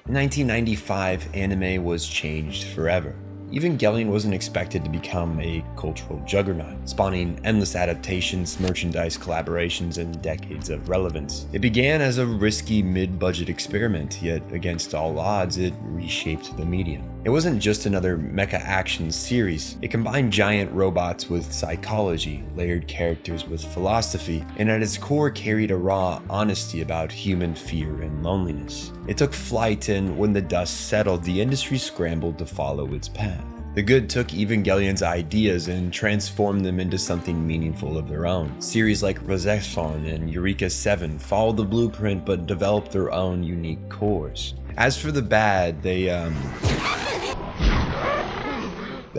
In 1995, anime was changed forever. Evangelion wasn't expected to become a cultural juggernaut, spawning endless adaptations, merchandise collaborations, and decades of relevance. It began as a risky mid-budget experiment, yet against all odds, it reshaped the medium. It wasn't just another mecha action series. It combined giant robots with psychology, layered characters with philosophy, and at its core carried a raw honesty about human fear and loneliness. It took flight, and when the dust settled, the industry scrambled to follow its path. The good took Evangelion's ideas and transformed them into something meaningful of their own. Series like Rosexphone and Eureka 7 followed the blueprint but developed their own unique cores. As for the bad, they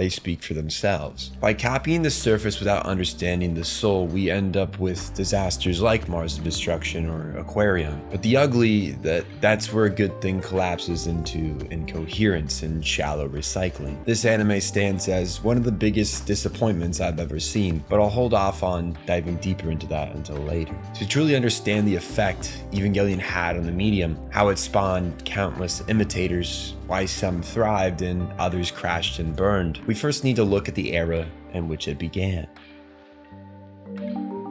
speak for themselves. By copying the surface without understanding the soul, we end up with disasters like Mars of Destruction or Aquarium. But the ugly, that's where a good thing collapses into incoherence and shallow recycling. This anime stands as one of the biggest disappointments I've ever seen, but I'll hold off on diving deeper into that until later. To truly understand the effect Evangelion had on the medium, how it spawned countless imitators, why some thrived and others crashed and burned, we first need to look at the era in which it began.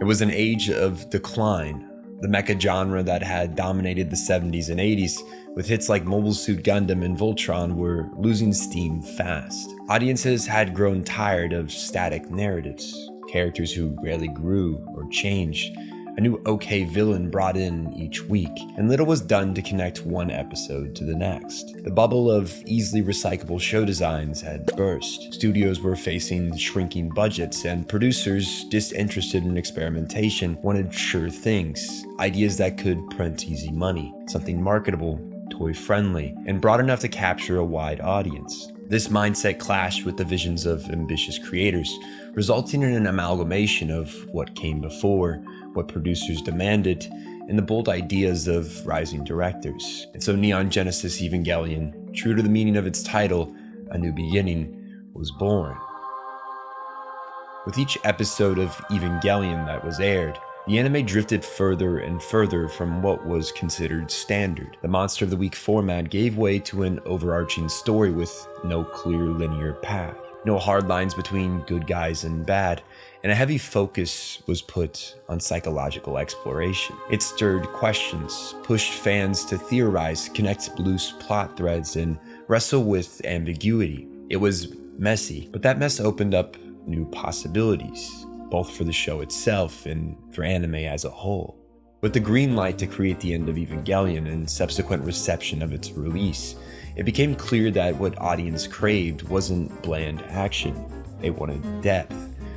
It was an age of decline. The mecha genre that had dominated the 70s and 80s, with hits like Mobile Suit Gundam and Voltron, were losing steam fast. Audiences had grown tired of static narratives, characters who rarely grew or changed, a new okay villain brought in each week, and little was done to connect one episode to the next. The bubble of easily recyclable show designs had burst. Studios were facing shrinking budgets, and producers, disinterested in experimentation, wanted sure things, ideas that could print easy money, something marketable, toy-friendly, and broad enough to capture a wide audience. This mindset clashed with the visions of ambitious creators, resulting in an amalgamation of what came before, what producers demanded, and the bold ideas of rising directors. And so Neon Genesis Evangelion, true to the meaning of its title, A New Beginning, was born. With each episode of Evangelion that was aired, the anime drifted further and further from what was considered standard. The Monster of the Week format gave way to an overarching story with no clear linear path, no hard lines between good guys and bad, and a heavy focus was put on psychological exploration. It stirred questions, pushed fans to theorize, connect loose plot threads, and wrestle with ambiguity. It was messy, but that mess opened up new possibilities, both for the show itself and for anime as a whole. With the green light to create the end of Evangelion and subsequent reception of its release, it became clear that what audience craved wasn't bland action. They wanted depth,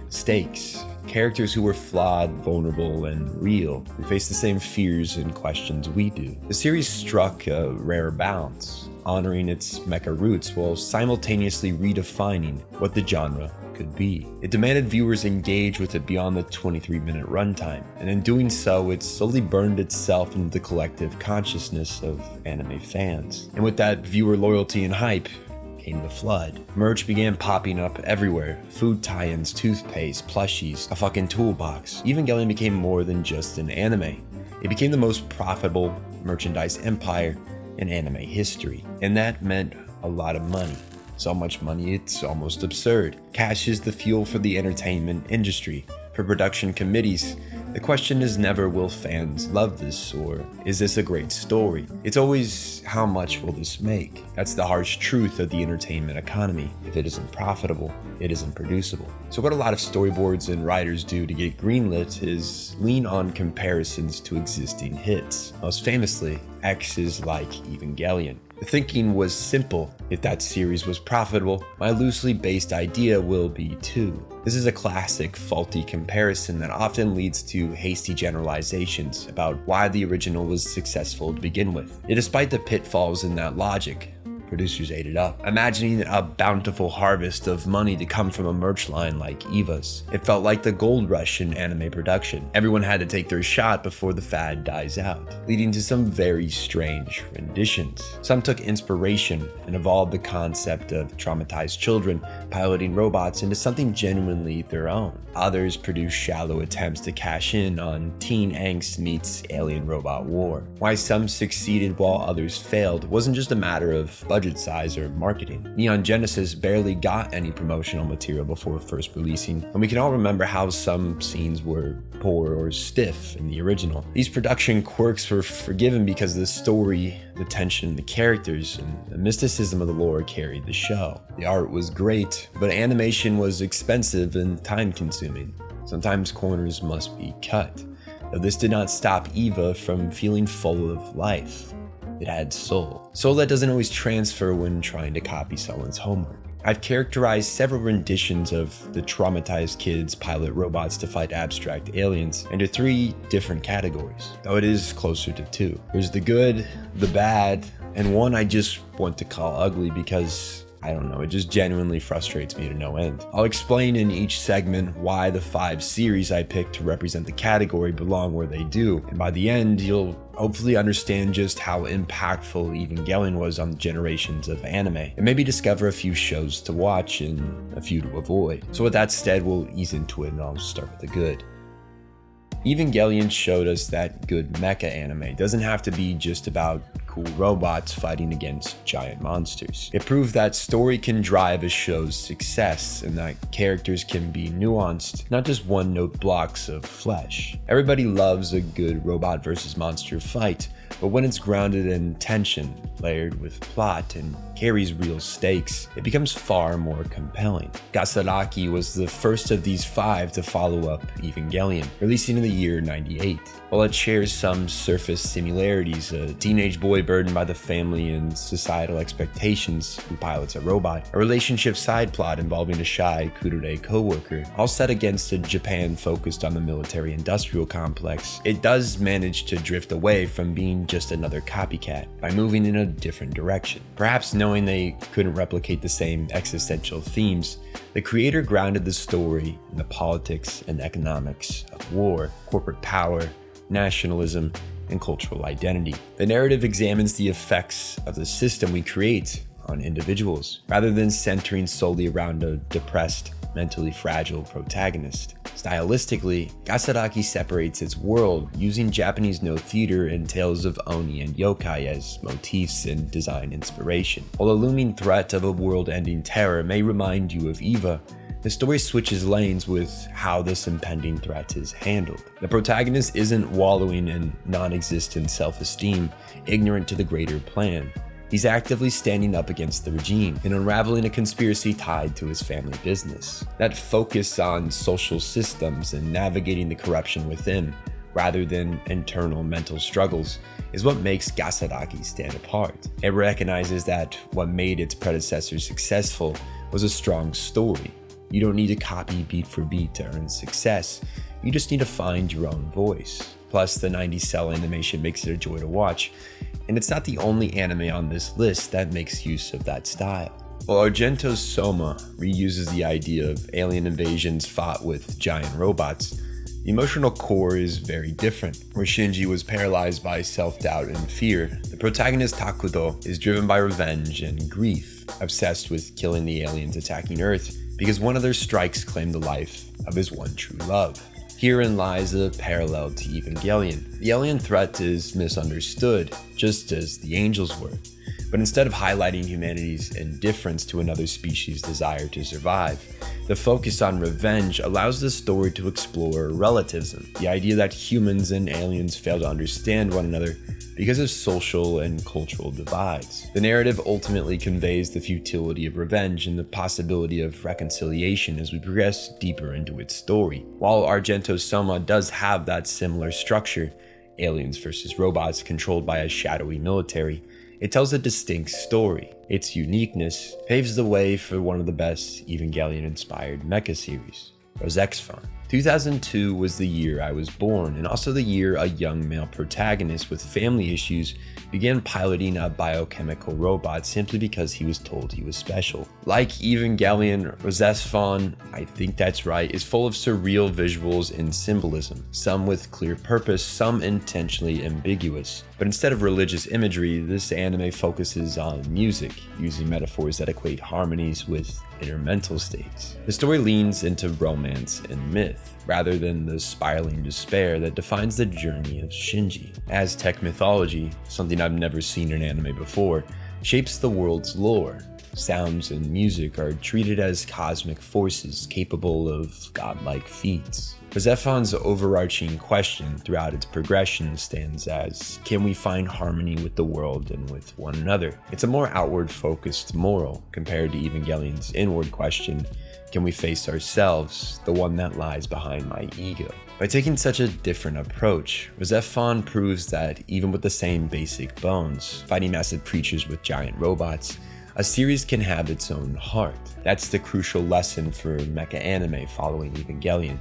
stakes, characters who were flawed, vulnerable, and real, who faced the same fears and questions we do. The series struck a rare balance, honoring its mecha roots while simultaneously redefining what the genre could be. It demanded viewers engage with it beyond the 23-minute runtime, and in doing so, it slowly burned itself into the collective consciousness of anime fans. And with that viewer loyalty and hype came the flood. Merch began popping up everywhere. Food tie-ins, toothpaste, plushies, a fucking toolbox. Evangelion became more than just an anime. It became the most profitable merchandise empire in anime history. And that meant a lot of money. So much money, it's almost absurd. Cash is the fuel for the entertainment industry. For production committees, the question is never, will fans love this, or is this a great story? It's always, how much will this make? That's the harsh truth of the entertainment economy. If it isn't profitable, it isn't producible. So what a lot of storyboards and writers do to get greenlit is lean on comparisons to existing hits. Most famously, X is like Evangelion. The thinking was simple. If that series was profitable, my loosely based idea will be too. This is a classic faulty comparison that often leads to hasty generalizations about why the original was successful to begin with. Yet despite the pitfalls in that logic, producers ate it up, imagining a bountiful harvest of money to come from a merch line like Eva's. It felt like the gold rush in anime production. Everyone had to take their shot before the fad dies out, leading to some very strange renditions. Some took inspiration and evolved the concept of traumatized children piloting robots into something genuinely their own. Others produced shallow attempts to cash in on teen angst meets alien robot war. Why some succeeded while others failed wasn't just a matter of budget size or marketing. Neon Genesis barely got any promotional material before first releasing, and we can all remember how some scenes were poor or stiff in the original. These production quirks were forgiven because the story, the tension, the characters, and the mysticism of the lore carried the show. The art was great, but animation was expensive and time-consuming. Sometimes corners must be cut. Though this did not stop Eva from feeling full of life. It had soul. Soul that doesn't always transfer when trying to copy someone's homework. I've characterized several renditions of the traumatized kids pilot robots to fight abstract aliens into 3 different categories, though it is closer to 2. There's the good, the bad, and one I just want to call ugly because I don't know, it just genuinely frustrates me to no end. I'll explain in each segment why the 5 series I picked to represent the category belong where they do, and by the end, you'll hopefully understand just how impactful Evangelion was on the generations of anime, and maybe discover a few shows to watch and a few to avoid. So with that said, we'll ease into it and I'll start with the good. Evangelion showed us that good mecha anime doesn't have to be just about cool robots fighting against giant monsters. It proved that story can drive a show's success and that characters can be nuanced, not just one-note blocks of flesh. Everybody loves a good robot versus monster fight, but when it's grounded in tension, layered with plot, and carries real stakes, it becomes far more compelling. Gasaraki was the first of these 5 to follow up Evangelion, releasing in the year 98. While it shares some surface similarities, a teenage boy burdened by the family and societal expectations who pilots a robot, a relationship side plot involving a shy kudere co-worker, all set against a Japan focused on the military-industrial complex, it does manage to drift away from being just another copycat by moving in a different direction. Perhaps knowing they couldn't replicate the same existential themes, the creator grounded the story in the politics and economics of war, corporate power, nationalism, and cultural identity. The narrative examines the effects of the system we create on individuals, rather than centering solely around a depressed, mentally fragile protagonist. Stylistically, Gasaraki separates its world using Japanese no theater and tales of oni and yokai as motifs and design inspiration. While the looming threat of a world-ending terror may remind you of Eva, the story switches lanes with how this impending threat is handled. The protagonist isn't wallowing in non-existent self-esteem, ignorant to the greater plan. He's actively standing up against the regime and unraveling a conspiracy tied to his family business. That focus on social systems and navigating the corruption within, rather than internal mental struggles, is what makes Gasaraki stand apart. It recognizes that what made its predecessor successful was a strong story. You don't need to copy beat for beat to earn success, you just need to find your own voice. Plus, the 90s cell animation makes it a joy to watch, and it's not the only anime on this list that makes use of that style. While Argento's Soma reuses the idea of alien invasions fought with giant robots, the emotional core is very different. Where Shinji was paralyzed by self-doubt and fear, the protagonist Takuto is driven by revenge and grief, obsessed with killing the aliens attacking Earth because one of their strikes claimed the life of his one true love. Herein lies a parallel to Evangelion. The alien threat is misunderstood, just as the angels were. But instead of highlighting humanity's indifference to another species' desire to survive, the focus on revenge allows the story to explore relativism, the idea that humans and aliens fail to understand one another because of social and cultural divides. The narrative ultimately conveys the futility of revenge and the possibility of reconciliation as we progress deeper into its story. While Argento's Soma does have that similar structure, aliens versus robots controlled by a shadowy military, it tells a distinct story. Its uniqueness paves the way for one of the best Evangelion-inspired mecha series, Rosexphon. 2002 was the year I was born, and also the year a young male protagonist with family issues began piloting a biochemical robot simply because he was told he was special. Like Evangelion, Rosefon, I think that's right, is full of surreal visuals and symbolism, some with clear purpose, some intentionally ambiguous. But instead of religious imagery, this anime focuses on music, using metaphors that equate harmonies with inner mental states. The story leans into romance and myth, rather than the spiraling despair that defines the journey of Shinji. Aztec mythology, something I've never seen in anime before, shapes the world's lore. Sounds and music are treated as cosmic forces capable of godlike feats. Persephon's overarching question throughout its progression stands as, can we find harmony with the world and with one another? It's a more outward-focused moral compared to Evangelion's inward question, can we face ourselves, the one that lies behind my ego? By taking such a different approach, Persephone proves that even with the same basic bones, fighting massive creatures with giant robots, a series can have its own heart. That's the crucial lesson for mecha anime following Evangelion.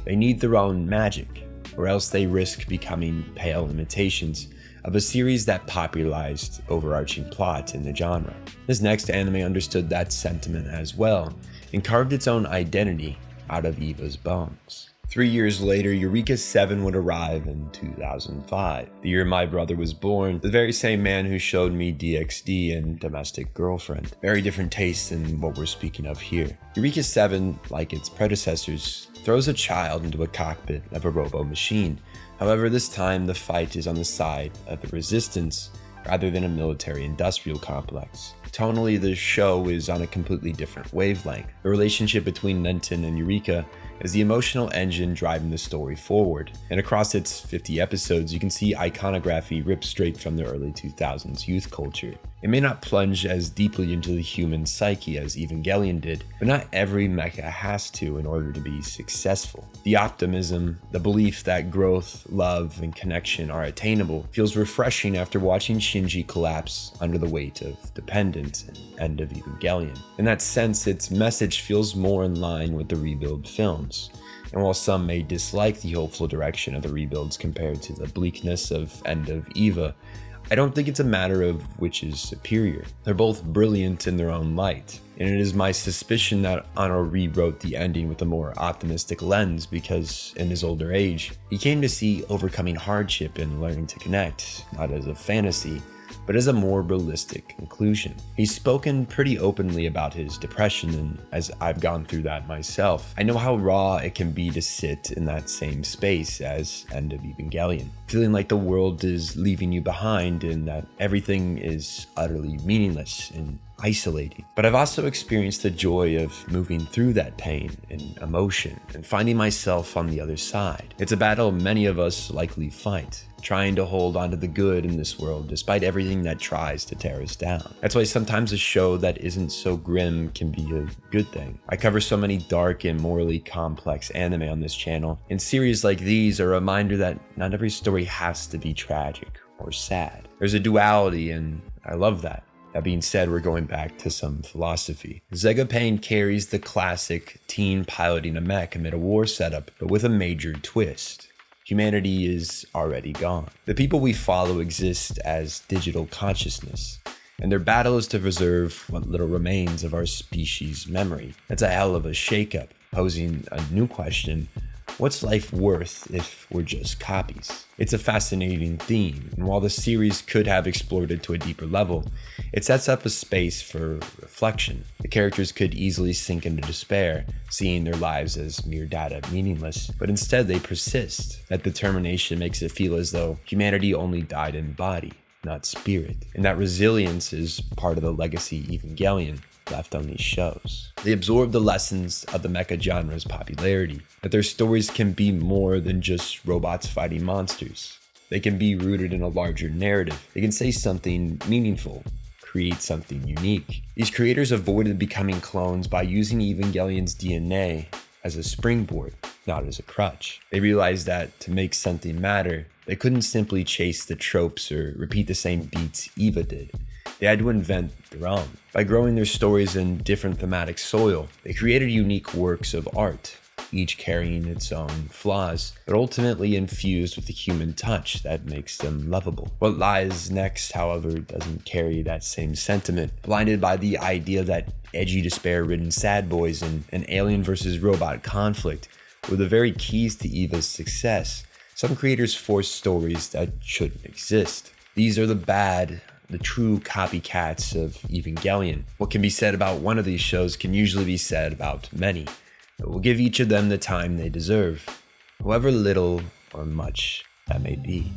They need their own magic, or else they risk becoming pale imitations of a series that popularized overarching plot in the genre. This next anime understood that sentiment as well, and carved its own identity out of Eva's bones. 3 years later, Eureka 7 would arrive in 2005, the year my brother was born, the very same man who showed me DxD and Domestic Girlfriend. Very different taste than what we're speaking of here. Eureka 7, like its predecessors, throws a child into a cockpit of a robo-machine. However, this time the fight is on the side of the resistance rather than a military-industrial complex. Tonally, the show is on a completely different wavelength. The relationship between Nenton and Eureka is the emotional engine driving the story forward, and across its 50 episodes you can see iconography ripped straight from the early 2000s youth culture. It may not plunge as deeply into the human psyche as Evangelion did, but not every mecha has to in order to be successful. The optimism, the belief that growth, love, and connection are attainable feels refreshing after watching Shinji collapse under the weight of dependence and end of Evangelion. In that sense, its message feels more in line with the Rebuild films. And while some may dislike the hopeful direction of the Rebuilds compared to the bleakness of End of Eva, I don't think it's a matter of which is superior. They're both brilliant in their own light, and it is my suspicion that Anno rewrote the ending with a more optimistic lens because, in his older age, he came to see overcoming hardship and learning to connect, not as a fantasy, but as a more realistic conclusion. He's spoken pretty openly about his depression, and as I've gone through that myself, I know how raw it can be to sit in that same space as End of Evangelion, feeling like the world is leaving you behind and that everything is utterly meaningless and isolating. But I've also experienced the joy of moving through that pain and emotion and finding myself on the other side. It's a battle many of us likely fight, trying to hold onto the good in this world despite everything that tries to tear us down. That's why sometimes a show that isn't so grim can be a good thing. I cover so many dark and morally complex anime on this channel, and series like these are a reminder that not every story has to be tragic or sad. There's a duality, and I love that. That being said, we're going back to some philosophy. Zegapane carries the classic teen piloting a mech amid a war setup, but with a major twist. Humanity is already gone. The people we follow exist as digital consciousness, and their battle is to preserve what little remains of our species' memory. That's a hell of a shakeup, posing a new question: what's life worth if we're just copies? It's a fascinating theme, and while the series could have explored it to a deeper level, it sets up a space for reflection. The characters could easily sink into despair, seeing their lives as mere data meaningless, but instead they persist. That determination makes it feel as though humanity only died in body, not spirit, and that resilience is part of the legacy Evangelion left on these shows. They absorb the lessons of the mecha genre's popularity, that their stories can be more than just robots fighting monsters. They can be rooted in a larger narrative. They can say something meaningful, create something unique. These creators avoided becoming clones by using Evangelion's DNA as a springboard, not as a crutch. They realized that to make something matter, they couldn't simply chase the tropes or repeat the same beats Eva did. They had to invent their own. By growing their stories in different thematic soil, they created unique works of art. each carrying its own flaws, but ultimately infused with the human touch that makes them lovable. What lies next, however, doesn't carry that same sentiment. Blinded by the idea that edgy, despair-ridden sad boys and an alien versus robot conflict were the very keys to Eva's success, some creators force stories that shouldn't exist. These are the true copycats of Evangelion. What can be said about one of these shows can usually be said about many, but we'll give each of them the time they deserve, however little or much that may be.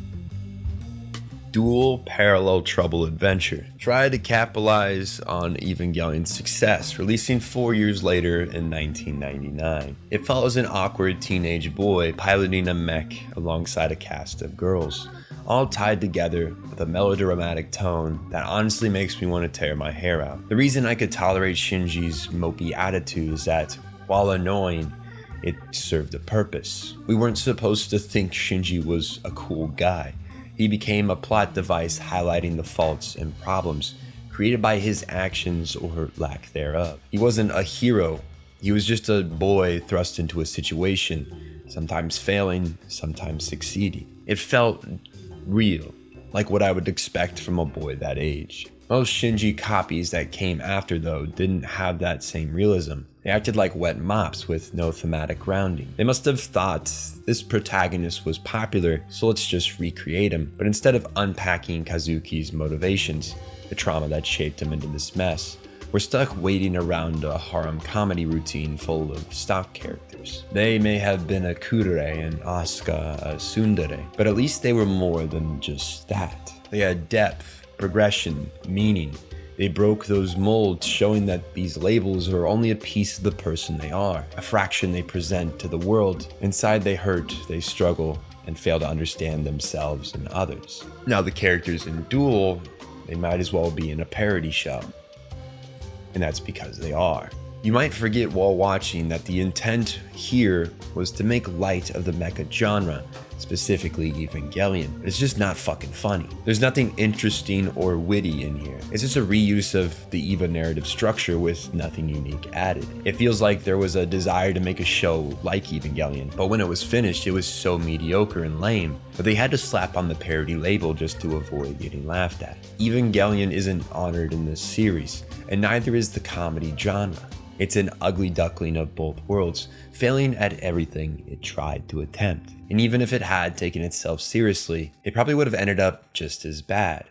Dual Parallel Trouble Adventure tried to capitalize on Evangelion's success, releasing 4 years later in 1999. It follows an awkward teenage boy piloting a mech alongside a cast of girls, all tied together with a melodramatic tone that honestly makes me want to tear my hair out. The reason I could tolerate Shinji's mopey attitude is that, while annoying, it served a purpose. We weren't supposed to think Shinji was a cool guy. He became a plot device highlighting the faults and problems created by his actions or lack thereof. He wasn't a hero. He was just a boy thrust into a situation, sometimes failing, sometimes succeeding. It felt real, like what I would expect from a boy that age. Most Shinji copies that came after, though, didn't have that same realism. They acted like wet mops with no thematic grounding. They must have thought this protagonist was popular, so let's just recreate him. But instead of unpacking Kazuki's motivations, the trauma that shaped him into this mess, we're stuck waiting around a harem comedy routine full of stock characters. They may have been a kudere and Asuka a tsundere, but at least they were more than just that. They had depth, progression, meaning. They broke those molds, showing that these labels are only a piece of the person they are, a fraction they present to the world. Inside they hurt, they struggle, and fail to understand themselves and others. Now the characters in Duel, they might as well be in a parody show. And that's because they are. You might forget while watching that the intent here was to make light of the mecha genre, specifically Evangelion, but it's just not fucking funny. There's nothing interesting or witty in here. It's just a reuse of the Eva narrative structure with nothing unique added. It feels like there was a desire to make a show like Evangelion, but when it was finished, it was so mediocre and lame, but they had to slap on the parody label just to avoid getting laughed at. Evangelion isn't honored in this series, and neither is the comedy genre. It's an ugly duckling of both worlds, failing at everything it tried to attempt. And even if it had taken itself seriously, it probably would have ended up just as bad,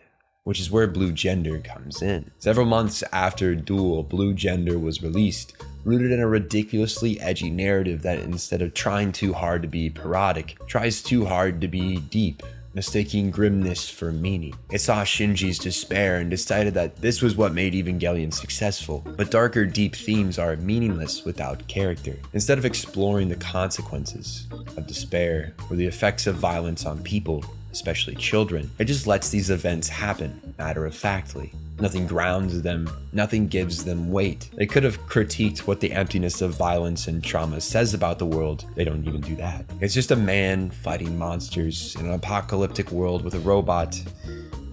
which is where Blue Gender comes in. Several months after Duel, Blue Gender was released, rooted in a ridiculously edgy narrative that instead of trying too hard to be parodic, tries too hard to be deep, mistaking grimness for meaning. It saw Shinji's despair and decided that this was what made Evangelion successful, but darker, deep themes are meaningless without character. Instead of exploring the consequences of despair or the effects of violence on people, especially children, it just lets these events happen, matter-of-factly. Nothing grounds them, nothing gives them weight. They could have critiqued what the emptiness of violence and trauma says about the world. They don't even do that. It's just a man fighting monsters in an apocalyptic world with a robot,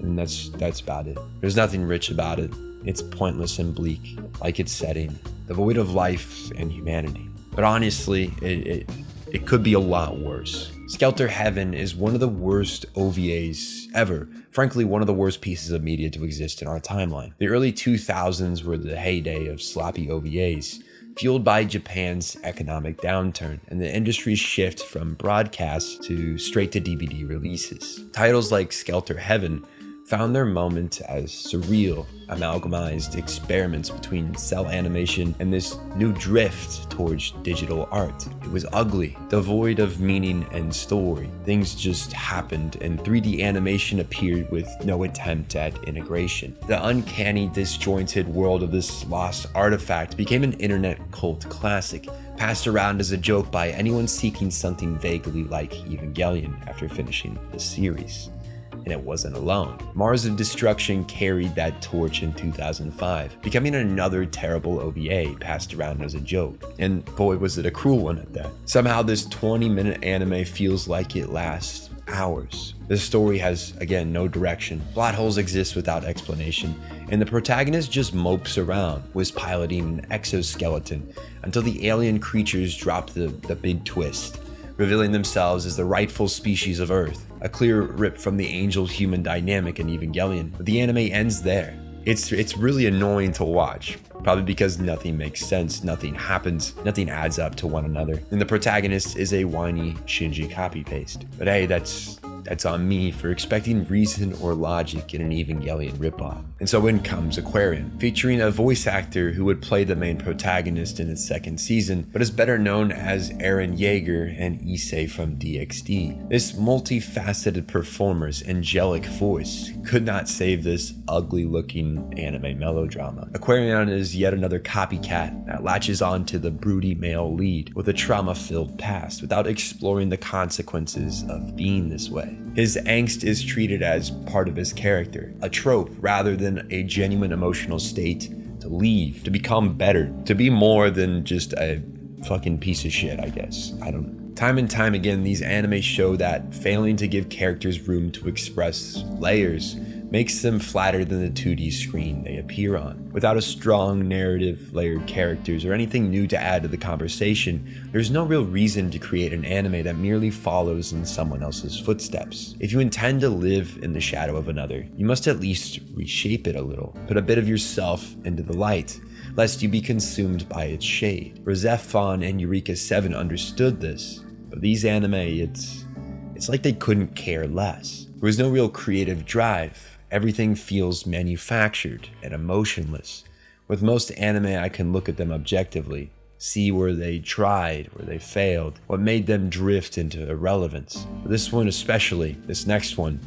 and that's about it. There's nothing rich about it. It's pointless and bleak, like its setting, devoid of life and humanity. But honestly, it could be a lot worse. Skelter Heaven is one of the worst OVAs ever. Frankly, one of the worst pieces of media to exist in our timeline. The early 2000s were the heyday of sloppy OVAs, fueled by Japan's economic downturn and the industry's shift from broadcast to straight-to-DVD releases. Titles like Skelter Heaven found their moment as surreal, amalgamized experiments between cell animation and this new drift towards digital art. It was ugly, devoid of meaning and story. Things just happened, and 3D animation appeared with no attempt at integration. The uncanny, disjointed world of this lost artifact became an internet cult classic, passed around as a joke by anyone seeking something vaguely like Evangelion after finishing the series. And it wasn't alone. Mars of Destruction carried that torch in 2005, becoming another terrible OVA passed around as a joke. And boy, was it a cruel one at that. Somehow this 20-minute anime feels like it lasts hours. The story has, again, no direction. Plot holes exist without explanation, and the protagonist just mopes around, was piloting an exoskeleton until the alien creatures drop the big twist, revealing themselves as the rightful species of Earth. A clear rip from the angel-human dynamic in Evangelion, but the anime ends there. It's really annoying to watch, probably because nothing makes sense, nothing happens, nothing adds up to one another, and the protagonist is a whiny Shinji copy-paste. But hey, that's on me for expecting reason or logic in an Evangelion ripoff. And so in comes Aquarion, featuring a voice actor who would play the main protagonist in its second season, but is better known as Eren Yeager and Issei from DxD. This multifaceted performer's angelic voice could not save this ugly-looking anime melodrama. Aquarion is yet another copycat that latches on to the broody male lead with a trauma-filled past without exploring the consequences of being this way. His angst is treated as part of his character, a trope rather than a genuine emotional state to leave, to become better, to be more than just a fucking piece of shit, I guess. I don't know. Time and time again, these anime show that failing to give characters room to express layers makes them flatter than the 2D screen they appear on. Without a strong narrative, layered characters, or anything new to add to the conversation, there's no real reason to create an anime that merely follows in someone else's footsteps. If you intend to live in the shadow of another, you must at least reshape it a little, put a bit of yourself into the light, lest you be consumed by its shade. Rosefon and Eureka 7 understood this, but these anime, it's like they couldn't care less. There was no real creative drive. Everything feels manufactured and emotionless. With most anime, I can look at them objectively, see where they tried, where they failed, what made them drift into irrelevance. But this one especially, this next one,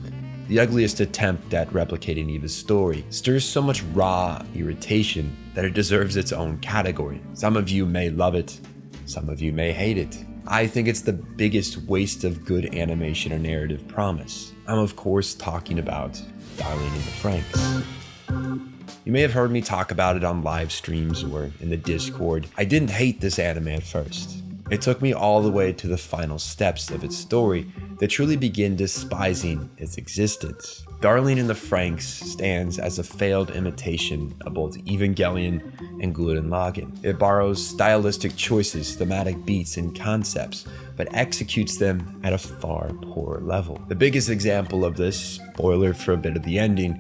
the ugliest attempt at replicating Eva's story, stirs so much raw irritation that it deserves its own category. Some of you may love it, some of you may hate it. I think it's the biggest waste of good animation and narrative promise. I'm of course talking about Darling in the Franxx. You may have heard me talk about it on live streams or in the Discord. I didn't hate this anime at first. It took me all the way to the final steps of its story that truly begin despising its existence. Darling in the Franxx stands as a failed imitation of both Evangelion and Gurren Lagann. It borrows stylistic choices, thematic beats, and concepts, but executes them at a far poorer level. The biggest example of this, spoiler for a bit of the ending,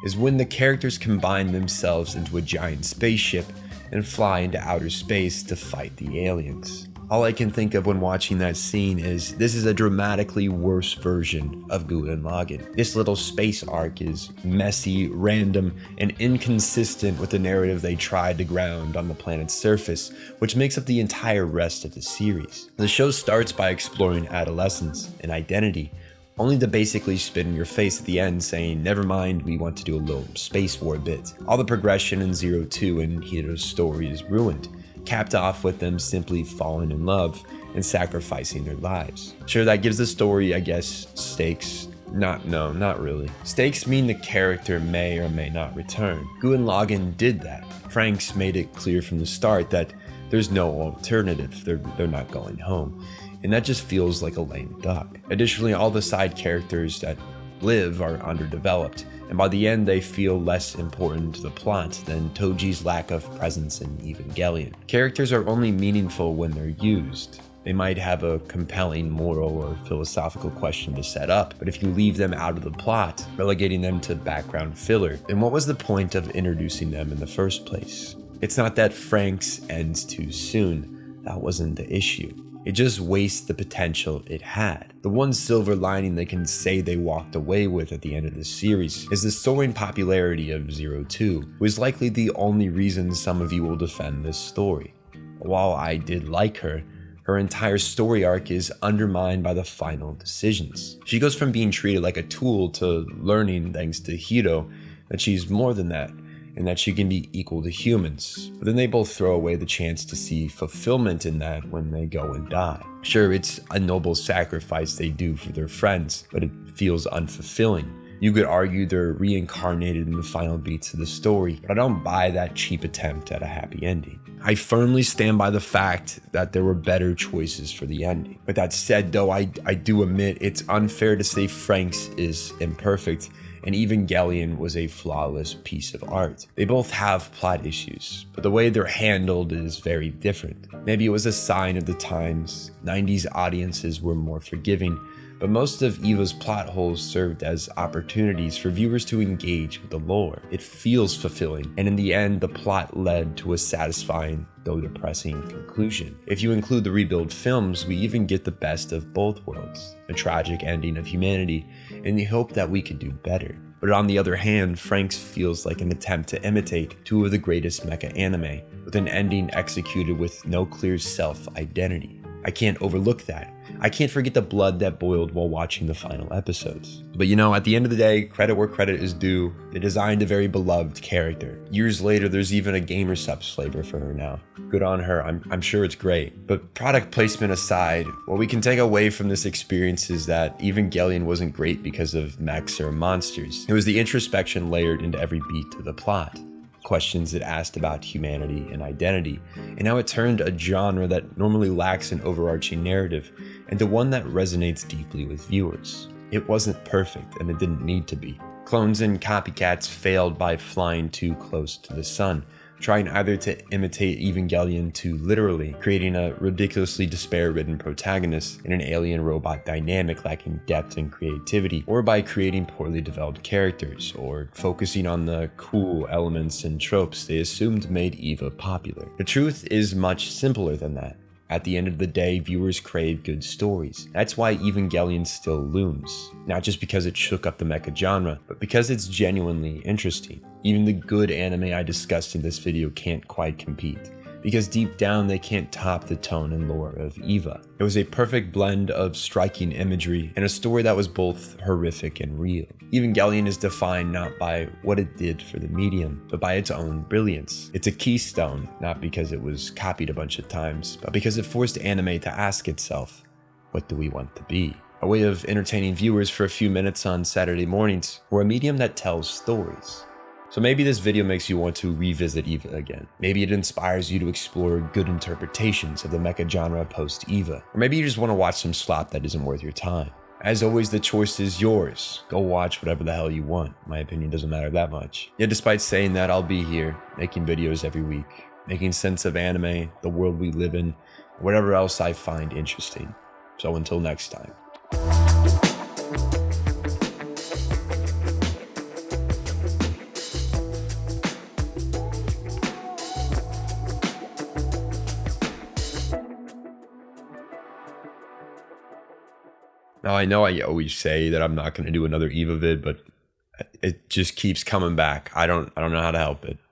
is when the characters combine themselves into a giant spaceship and fly into outer space to fight the aliens. All I can think of when watching that scene is this is a dramatically worse version of Gurren Lagann. This little space arc is messy, random, and inconsistent with the narrative they tried to ground on the planet's surface, which makes up the entire rest of the series. The show starts by exploring adolescence and identity, only to basically spit in your face at the end saying, never mind, we want to do a little space war bit. All the progression in 02 and Hiro's story is ruined, capped off with them simply falling in love and sacrificing their lives. Sure, that gives the story, I guess, stakes. No, not really. Stakes mean the character may or may not return. Gurren Lagann did that. Franxx made it clear from the start that there's no alternative. They're not going home. And that just feels like a lame duck. Additionally, all the side characters that live are underdeveloped, and by the end they feel less important to the plot than Toji's lack of presence in Evangelion. Characters are only meaningful when they're used. They might have a compelling moral or philosophical question to set up, but if you leave them out of the plot, relegating them to background filler, then what was the point of introducing them in the first place? It's not that Franxx ends too soon. That wasn't the issue. It just wastes the potential it had. The one silver lining they can say they walked away with at the end of the series is the soaring popularity of 02, who is likely the only reason some of you will defend this story. While I did like her entire story arc is undermined by the final decisions. She goes from being treated like a tool to learning, thanks to Hiro, that she's more than that, and that she can be equal to humans. But then they both throw away the chance to see fulfillment in that when they go and die. Sure, it's a noble sacrifice they do for their friends, but it feels unfulfilling. You could argue they're reincarnated in the final beats of the story, but I don't buy that cheap attempt at a happy ending. I firmly stand by the fact that there were better choices for the ending. With that said though, I do admit it's unfair to say Frank's is imperfect and Evangelion was a flawless piece of art. They both have plot issues, but the way they're handled is very different. Maybe it was a sign of the times. 90s audiences were more forgiving, but most of EVA's plot holes served as opportunities for viewers to engage with the lore. It feels fulfilling, and in the end, the plot led to a satisfying, though depressing, conclusion. If you include the rebuild films, we even get the best of both worlds, a tragic ending of humanity, and the hope that we could do better. But on the other hand, Frank's feels like an attempt to imitate two of the greatest mecha anime, with an ending executed with no clear self-identity. I can't overlook that. I can't forget the blood that boiled while watching the final episodes. But at the end of the day, credit where credit is due. They designed a very beloved character. Years later, there's even a Gamer Subs flavor for her now. Good on her, I'm sure it's great. But product placement aside, what we can take away from this experience is that Evangelion wasn't great because of mechs or monsters. It was the introspection layered into every beat of the plot. Questions it asked about humanity and identity, and how it turned a genre that normally lacks an overarching narrative into one that resonates deeply with viewers. It wasn't perfect, and it didn't need to be. Clones and copycats failed by flying too close to the sun, trying either to imitate Evangelion too literally, creating a ridiculously despair-ridden protagonist in an alien robot dynamic lacking depth and creativity, or by creating poorly developed characters, or focusing on the cool elements and tropes they assumed made EVA popular. The truth is much simpler than that. At the end of the day, viewers crave good stories. That's why Evangelion still looms. Not just because it shook up the mecha genre, but because it's genuinely interesting. Even the good anime I discussed in this video can't quite compete, because deep down they can't top the tone and lore of EVA. It was a perfect blend of striking imagery and a story that was both horrific and real. Evangelion is defined not by what it did for the medium, but by its own brilliance. It's a keystone, not because it was copied a bunch of times, but because it forced anime to ask itself, what do we want to be? A way of entertaining viewers for a few minutes on Saturday mornings, or a medium that tells stories. So maybe this video makes you want to revisit EVA again. Maybe it inspires you to explore good interpretations of the mecha genre post-EVA. Or maybe you just want to watch some slop that isn't worth your time. As always, the choice is yours. Go watch whatever the hell you want. My opinion doesn't matter that much. Yet despite saying that, I'll be here, making videos every week, making sense of anime, the world we live in, whatever else I find interesting. So until next time. Now, I know I always say that I'm not going to do another EVA vid, but it just keeps coming back. I don't know how to help it.